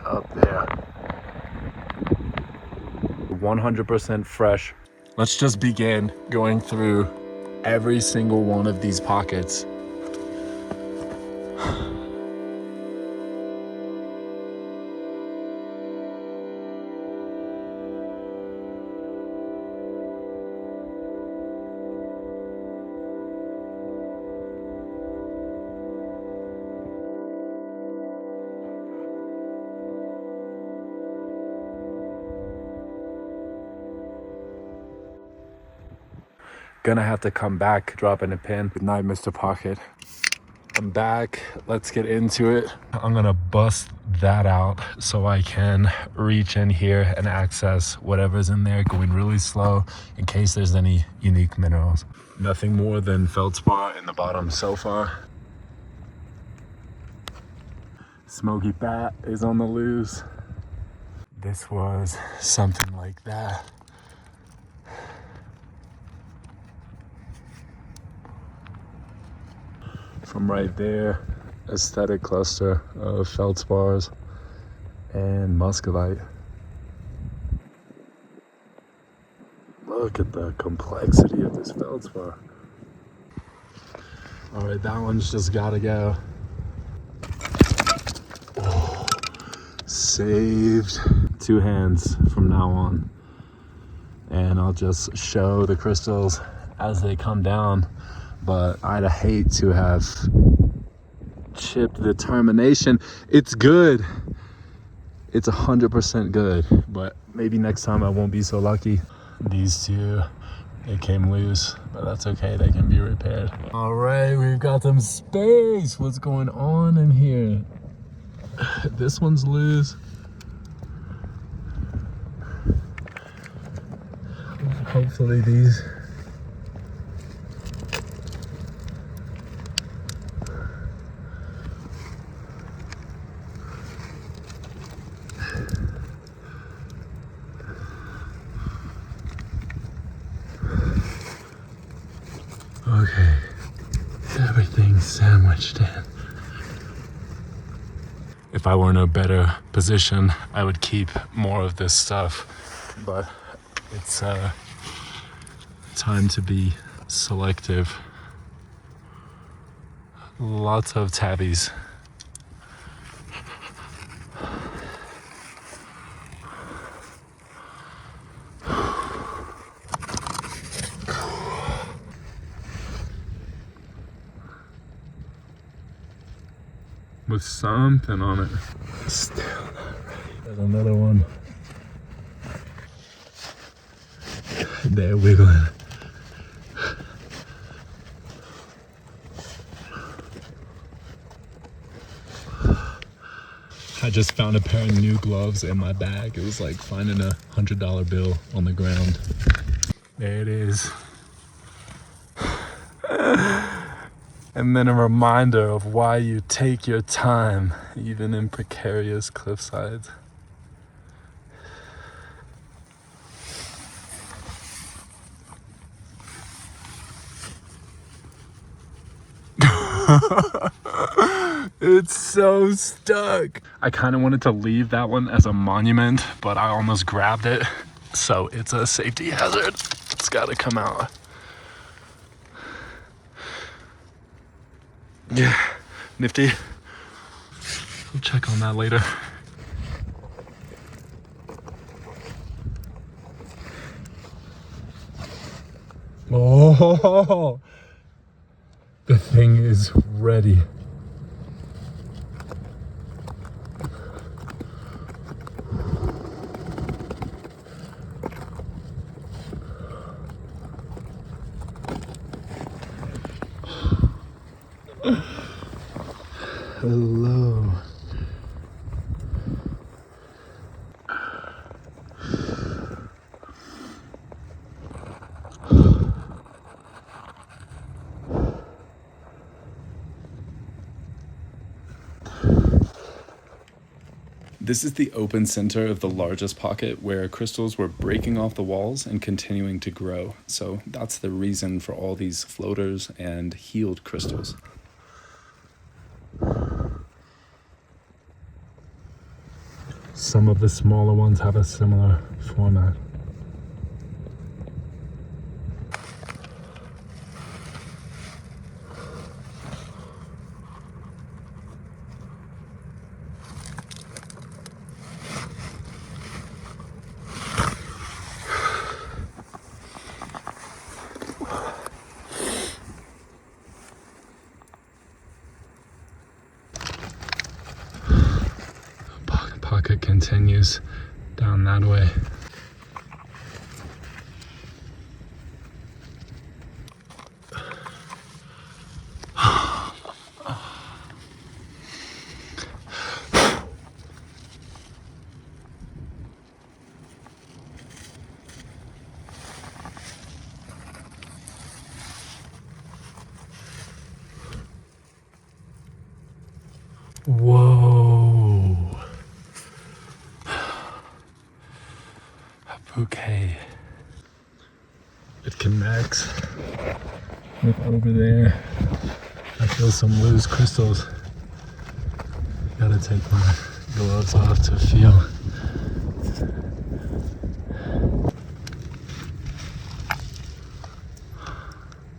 up there. 100% fresh. Let's just begin going through every single one of these pockets. Gonna have to come back, dropping a pin. Good night, Mr. Pocket. I'm back. Let's get into it. I'm gonna bust that out so I can reach in here and access whatever's in there, going really slow in case there's any unique minerals. Nothing more than feldspar in the bottom so far. Smoky bat is on the loose. This was something like that. From right there, aesthetic cluster of feldspars and muscovite. Look at the complexity of this feldspar. All right, that one's just gotta go. Oh, saved. 2 hands from now on. And I'll just show the crystals as they come down. But I'd hate to have chipped the termination. It's good. It's 100% good. But maybe next time I won't be so lucky. These two, they came loose, but that's okay. They can be repaired. All right, we've got some space. What's going on in here? This one's loose. Hopefully these. Okay, everything's sandwiched in. If I were in a better position, I would keep more of this stuff, but it's time to be selective. Lots of tabbies. With something on it. Still not right. There's another one. They're wiggling. I just found a pair of new gloves in my bag. It was like finding a $100 bill on the ground. There it is. And then a reminder of why you take your time, even in precarious cliffsides. It's so stuck. I kind of wanted to leave that one as a monument, but I almost grabbed it. So it's a safety hazard. It's gotta come out. Yeah, nifty. We'll check on that later. Oh, the thing is ready. Hello. This is the open center of the largest pocket where crystals were breaking off the walls and continuing to grow. So that's the reason for all these floaters and healed crystals. Some of the smaller ones have a similar format. Pocket continues down that way. Whoa. A bouquet. It connects with over there. I feel some loose crystals. Gotta take my gloves off to feel.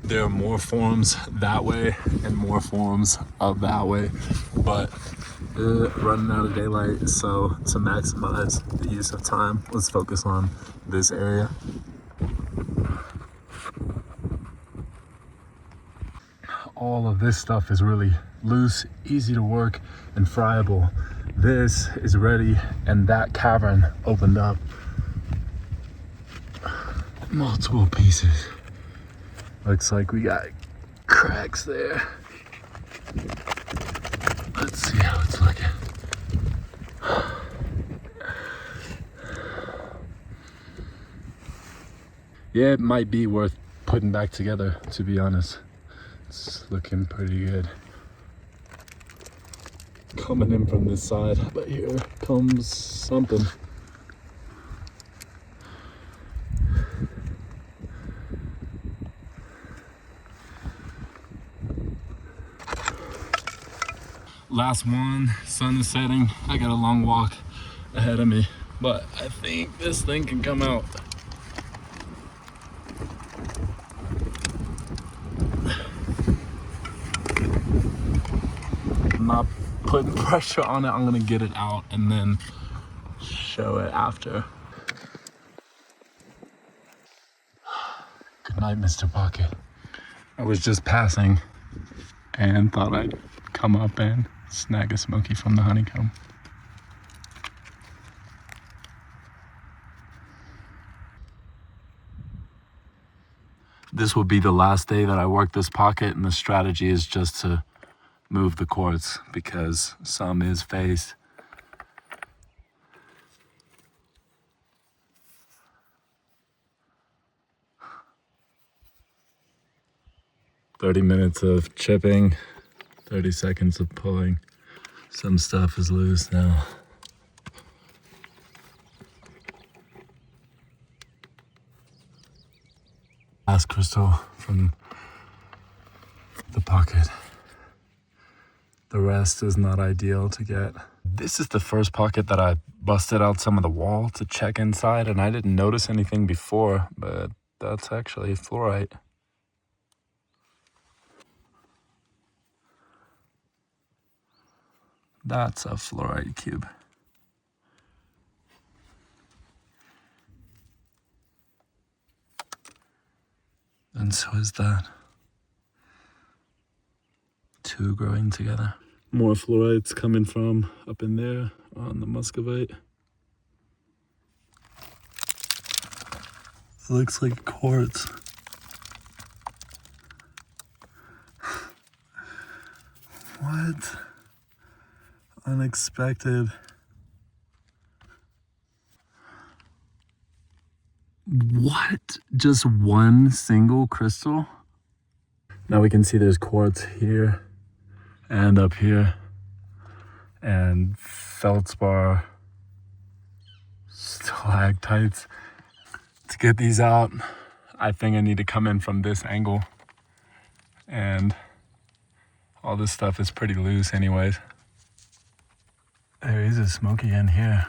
There are more forms that way and more forms of that way, but running out of daylight, so to maximize the use of time, let's focus on this area. All of this stuff is really loose, easy to work, and friable. This is ready, and that cavern opened up. Multiple pieces. Looks like we got cracks there. Let's see how it's looking. Yeah, it might be worth putting back together, to be honest. It's looking pretty good. Coming in from this side, but here comes something. Last one, sun is setting. I got a long walk ahead of me, but I think this thing can come out. I'm not putting pressure on it. I'm gonna get it out and then show it after. Good night, Mr. Pocket. I was just passing and thought I'd come up and snag a Smoky from the honeycomb. This will be the last day that I work this pocket, and the strategy is just to move the quartz because some is phased. "30 minutes of chipping, 30 seconds of pulling. Some stuff is loose now." Last crystal from the pocket. The rest is not ideal to get. This is the first pocket that I busted out some of the wall to check inside, and I didn't notice anything before, but that's actually fluorite. That's a fluorite cube. And so is that. Two growing together. More fluorites coming from up in there on the muscovite. It looks like quartz. What? Unexpected. What? Just one single crystal? Now we can see there's quartz here and up here, and feldspar, stalactites. To get these out, I think I need to come in from this angle, and all this stuff is pretty loose anyways. There is a Smoky in here.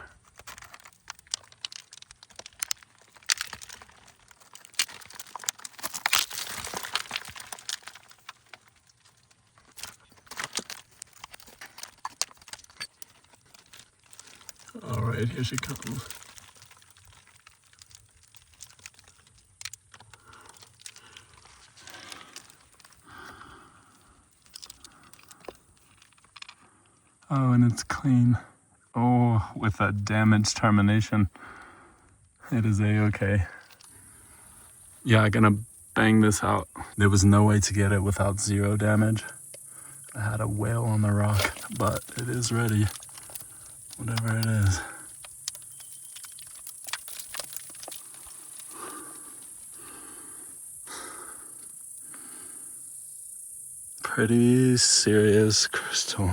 All right, here she comes. Oh, and it's clean. Oh, with that damaged termination, it is a-okay. Yeah, I'm gonna bang this out. There was no way to get it without 0 damage. I had a whale on the rock, but it is ready, whatever it is. Pretty serious crystal.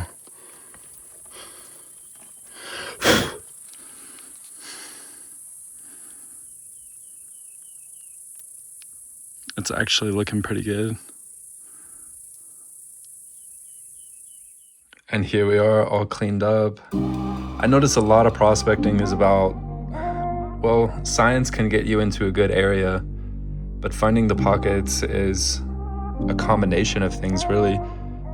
It's actually looking pretty good. And here we are, all cleaned up. I notice a lot of prospecting is about, well, science can get you into a good area, but finding the pockets is a combination of things, really.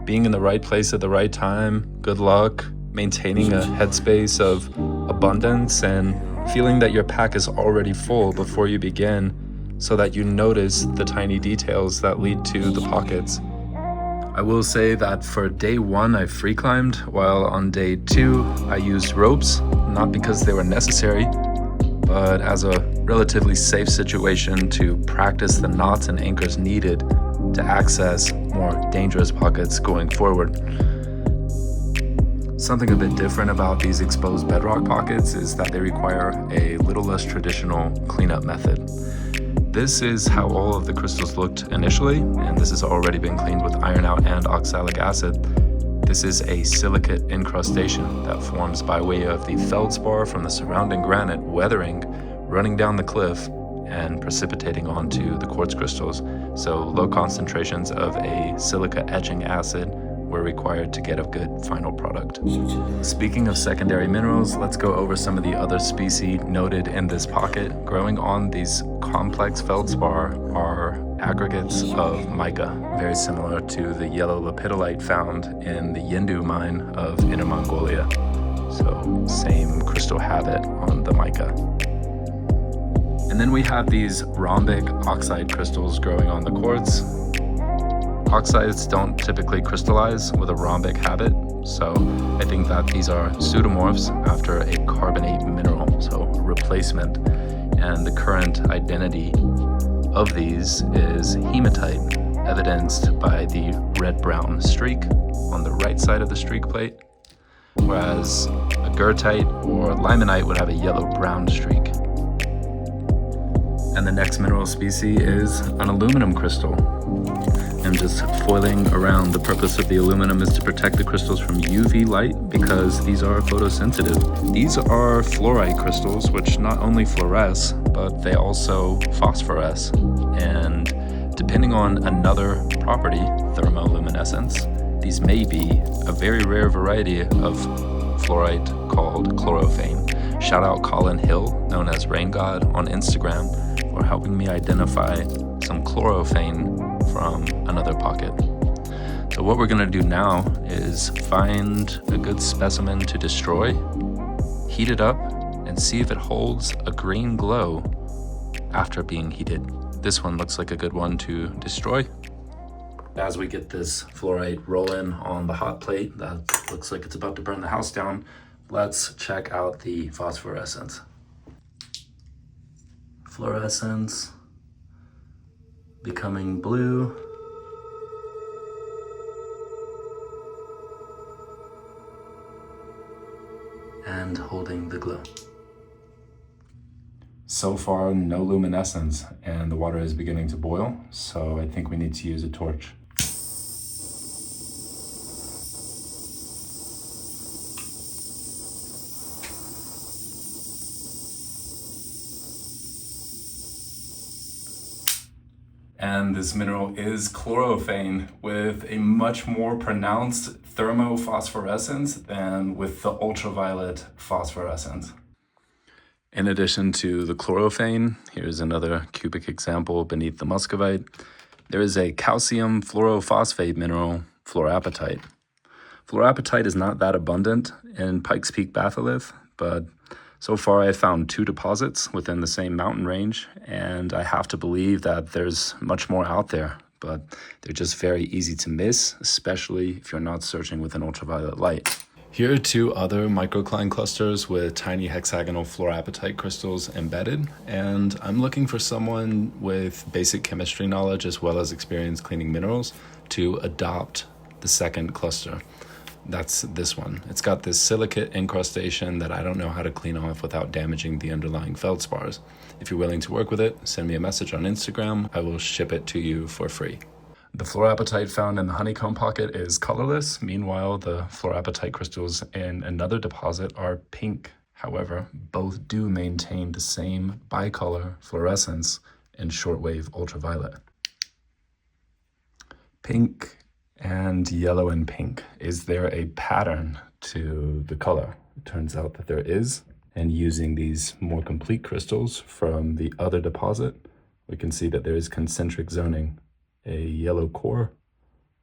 Being in the right place at the right time, good luck, maintaining a headspace of abundance, and feeling that your pack is already full before you begin, so that you notice the tiny details that lead to the pockets. I will say that for day 1 I free climbed, while on day 2 I used ropes, not because they were necessary, but as a relatively safe situation to practice the knots and anchors needed to access more dangerous pockets going forward. Something a bit different about these exposed bedrock pockets is that they require a little less traditional cleanup method. This is how all of the crystals looked initially, and this has already been cleaned with iron out and oxalic acid. This is a silicate incrustation that forms by way of the feldspar from the surrounding granite weathering, running down the cliff, and precipitating onto the quartz crystals. So low concentrations of a silica etching acid were required to get a good final product. Speaking of secondary minerals, let's go over some of the other species noted in this pocket. Growing on these complex feldspar are aggregates of mica, very similar to the yellow lepidolite found in the Yindu mine of Inner Mongolia. So same crystal habit on the mica. And then we have these rhombic oxide crystals growing on the quartz. Oxides don't typically crystallize with a rhombic habit, so I think that these are pseudomorphs after a carbonate mineral, so replacement. And the current identity of these is hematite, evidenced by the red-brown streak on the right side of the streak plate, whereas a goethite or limonite would have a yellow-brown streak. And the next mineral species is an aluminum crystal. I'm just foiling around. The purpose of the aluminum is to protect the crystals from UV light because these are photosensitive. These are fluorite crystals, which not only fluoresce, but they also phosphoresce. And depending on another property, thermoluminescence, these may be a very rare variety of fluorite called chlorophane. Shout out Colin Hill, known as Rain God on Instagram, for helping me identify some chlorophane from another pocket. So what we're gonna do now is find a good specimen to destroy, heat it up, and see if it holds a green glow after being heated. This one looks like a good one to destroy. As we get this fluorite rolling on the hot plate, that looks like it's about to burn the house down, let's check out the phosphorescence. Fluorescence becoming blue. And holding the glow. So far, no luminescence, and the water is beginning to boil, so I think we need to use a torch. And this mineral is chlorophane with a much more pronounced thermophosphorescence than with the ultraviolet phosphorescence. In addition to the chlorophane, here's another cubic example beneath the muscovite. There is a calcium fluorophosphate mineral, fluorapatite. Fluorapatite is not that abundant in Pikes Peak batholith. but so far I found 2 deposits within the same mountain range, and I have to believe that there's much more out there, but they're just very easy to miss, especially if you're not searching with an ultraviolet light. Here are 2 other microcline clusters with tiny hexagonal fluorapatite crystals embedded, and I'm looking for someone with basic chemistry knowledge as well as experience cleaning minerals to adopt the second cluster. That's this one. It's got this silicate incrustation that I don't know how to clean off without damaging the underlying feldspars. If you're willing to work with it, send me a message on Instagram. I will ship it to you for free. The fluorapatite found in the Honeycomb Pocket is colorless. Meanwhile, the fluorapatite crystals in another deposit are pink. However, both do maintain the same bicolor fluorescence in shortwave ultraviolet. Pink and yellow and pink. Is there a pattern to the color? It turns out that there is. And using these more complete crystals from the other deposit, we can see that there is concentric zoning. A yellow core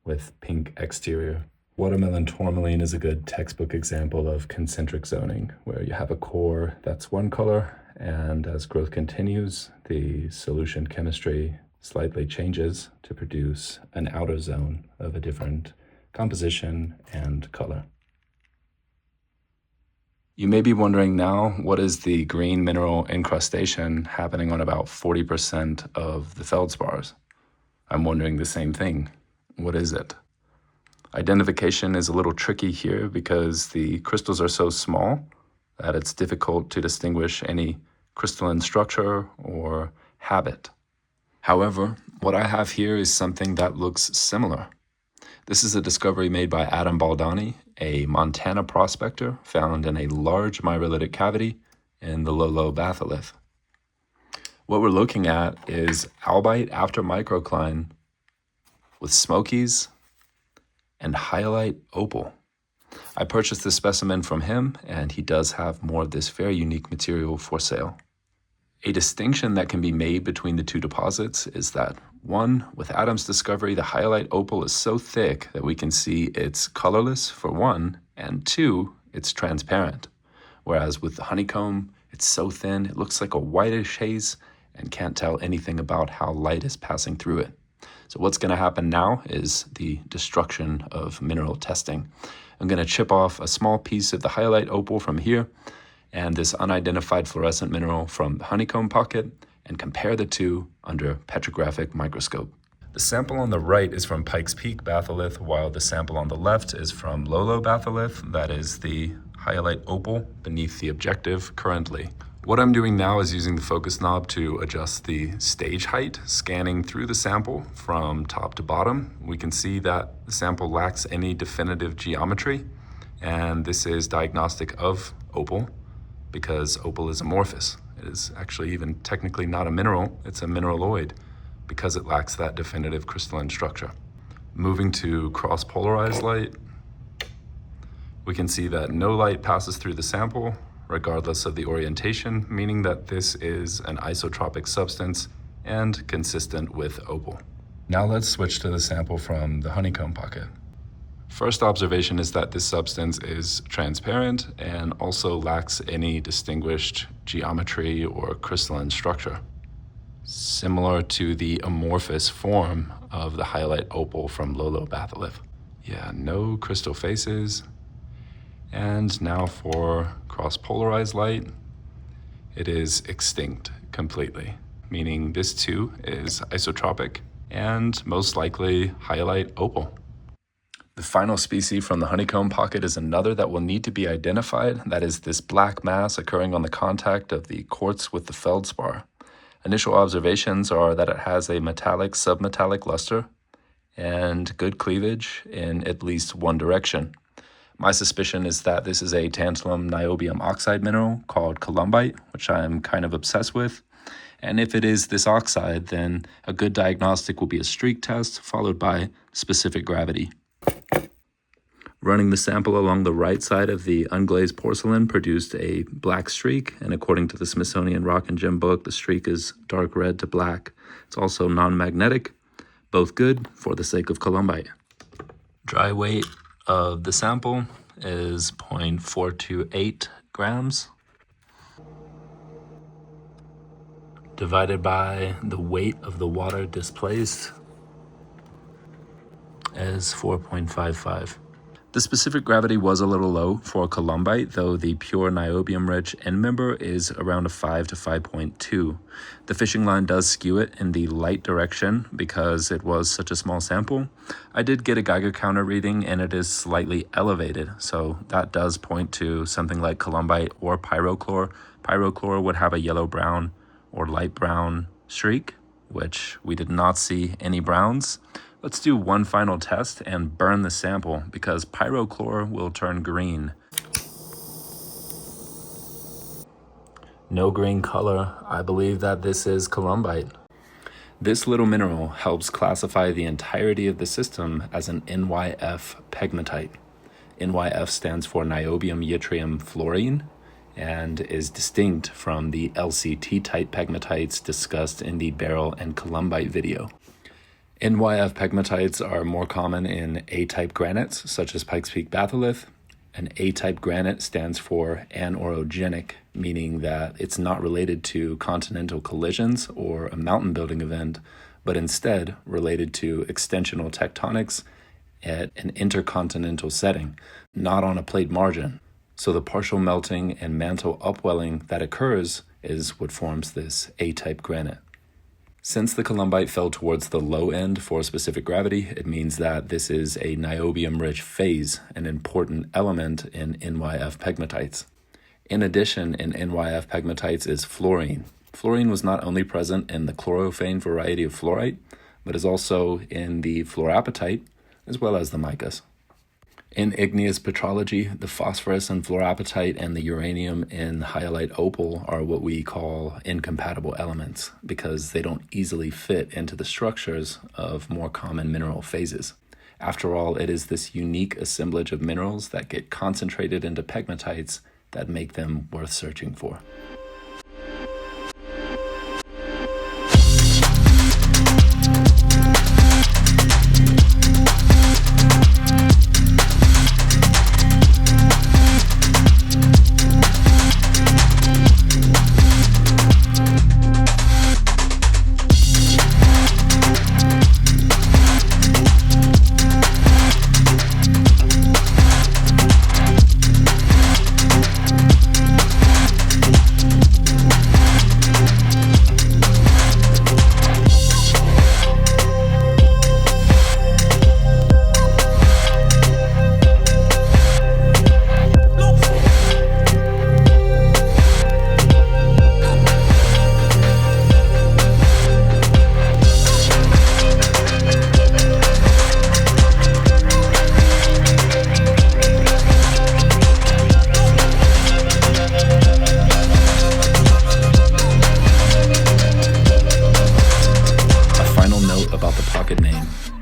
with pink exterior. Watermelon tourmaline is a good textbook example of concentric zoning, where you have a core that's one color, and as growth continues, the solution chemistry slightly changes to produce an outer zone of a different composition and color. You may be wondering now, what is the green mineral incrustation happening on about 40% of the feldspars? I'm wondering the same thing. What is it? Identification is a little tricky here because the crystals are so small that it's difficult to distinguish any crystalline structure or habit. However, what I have here is something that looks similar. This is a discovery made by Adam Baldini, a Montana prospector found in a large myrilitic cavity in the low batholith. What we're looking at is albite after microcline with Smokies and Hyalite Opal. I purchased this specimen from him, and he does have more of this very unique material for sale. A distinction that can be made between the 2 deposits is that, 1, with Adam's discovery, the Hyalite Opal is so thick that we can see it's colorless for 1, and 2, it's transparent. Whereas with the honeycomb, it's so thin, it looks like a whitish haze, and can't tell anything about how light is passing through it. So what's going to happen now is the destruction of mineral testing. I'm going to chip off a small piece of the Hyalite Opal from here and this unidentified fluorescent mineral from the Honeycomb Pocket and compare the 2 under petrographic microscope. The sample on the right is from Pikes Peak batholith, while the sample on the left is from low batholith, that is the Hyalite Opal beneath the objective currently. What I'm doing now is using the focus knob to adjust the stage height, scanning through the sample from top to bottom. We can see that the sample lacks any definitive geometry, and this is diagnostic of opal because opal is amorphous. It is actually even technically not a mineral, it's a mineraloid because it lacks that definitive crystalline structure. Moving to cross-polarized light, we can see that no light passes through the sample, regardless of the orientation, meaning that this is an isotropic substance and consistent with opal. Now let's switch to the sample from the Honeycomb Pocket. First observation is that this substance is transparent and also lacks any distinguished geometry or crystalline structure, similar to the amorphous form of the Hyalite Opal from low batholith. Yeah, no crystal faces. And now for cross-polarized light, it is extinct completely, meaning this too is isotropic and most likely Hyalite Opal. The final species from the Honeycomb Pocket is another that will need to be identified. That is this black mass occurring on the contact of the quartz with the feldspar. Initial observations are that it has a metallic submetallic luster and good cleavage in at least one direction. My suspicion is that this is a tantalum niobium oxide mineral called Columbite, which I'm kind of obsessed with. And if it is this oxide, then a good diagnostic will be a streak test followed by specific gravity. Running the sample along the right side of the unglazed porcelain produced a black streak, and according to the Smithsonian Rock and Gem book, the streak is dark red to black. It's also non-magnetic, both good for the sake of Columbite. Dry weight of the sample is 0.428 grams divided by the weight of the water displaced is 4.55. The specific gravity was a little low for columbite, though the pure niobium-rich end member is around a 5 to 5.2. The fishing line does skew it in the light direction because it was such a small sample. I did get a Geiger counter reading and it is slightly elevated, so that does point to something like columbite or pyrochlor. Pyrochlor would have a yellow-brown or light brown streak, which we did not see any browns. Let's do one final test and burn the sample because pyrochlor will turn green. No green color. I believe that this is columbite. This little mineral helps classify the entirety of the system as an NYF pegmatite. NYF stands for niobium yttrium fluorine and is distinct from the LCT type pegmatites discussed in the beryl and columbite video. NYF pegmatites are more common in A-type granites, such as Pikes Peak batholith. An A-type granite stands for anorogenic, meaning that it's not related to continental collisions or a mountain building event, but instead related to extensional tectonics at an intercontinental setting, not on a plate margin. So the partial melting and mantle upwelling that occurs is what forms this A-type granite. Since the columbite fell towards the low end for specific gravity, it means that this is a niobium-rich phase, an important element in NYF pegmatites. In addition, in NYF pegmatites is fluorine. Fluorine was not only present in the chlorophane variety of fluorite, but is also in the fluorapatite, as well as the micas. In igneous petrology, the phosphorus in fluorapatite and the uranium in hyalite opal are what we call incompatible elements because they don't easily fit into the structures of more common mineral phases. After all, it is this unique assemblage of minerals that get concentrated into pegmatites that make them worth searching for.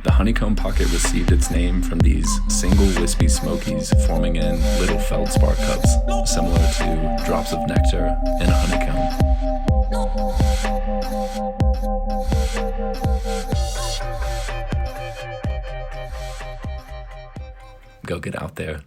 The Honeycomb Pocket received its name from these single wispy smokies forming in little feldspar cups, similar to drops of nectar in a honeycomb. Go get out there.